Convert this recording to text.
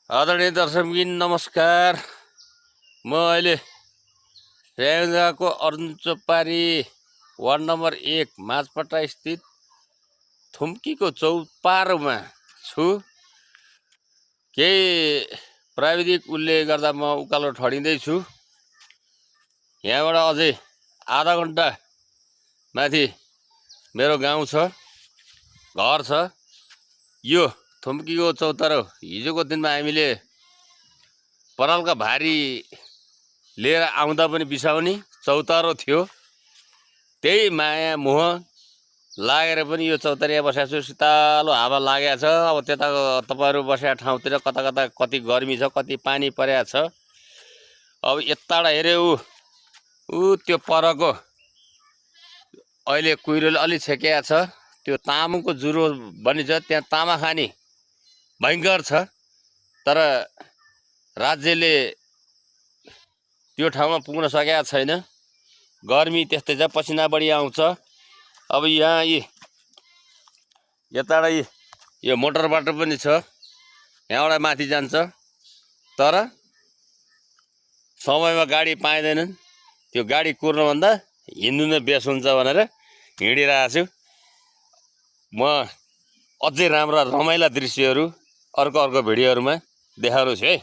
आदरणीय दर्शकबिन नमस्कार। म अहिले स्याङ्जाको अर्जुनचोपारी वार्ड नम्बर 1 माझपट्टा स्थित थुम्कीको चौपारोमा छु। केही प्राविधिक उसले गर्दा म उकालो ठडिँदैछु। यहाँबाट अझै आधा घन्टा माथि मेरो गाउँ छ, घर छ। यो थुम्कीको चौतारो हिजोको दिनमा हामीले परालका भारी लिएर आउँदा पनि बिसाउने चौतारो थियो। त्यही माया मोह लागेर पनि यो चौतारिया बसेको छु। शीतलो हावा लागेको छ। अब त्यता तपाईँहरू बसेको ठाउँतिर कता कता कति गर्मी छ, कति पानी परेको छ। अब यताबाट हेऱ्यो ऊ त्यो परको अहिले कुहिरोले अलि छेकेको छ। त्यो तामाङको जुरो बनिन्छ, त्यहाँ तामा खानी भयङ्कर छ। तर राज्यले त्यो ठाउँमा पुग्न सकेको छैन। गर्मी त्यस्तै छ, पसिना बढी आउँछ। अब यहाँ यताबाट यो मोटर बाटो पनि छ, यहाँबाट माथि जान्छ। तर समयमा गाडी पाइँदैनन्। त्यो गाडी कुर्नुभन्दा हिँड्नु नै बेस हुन्छ भनेर हिँडिरहेको छु। म अझै राम्रा रमाइला दृश्यहरू अर्को भिडियोहरूमा देखाउनु छु है।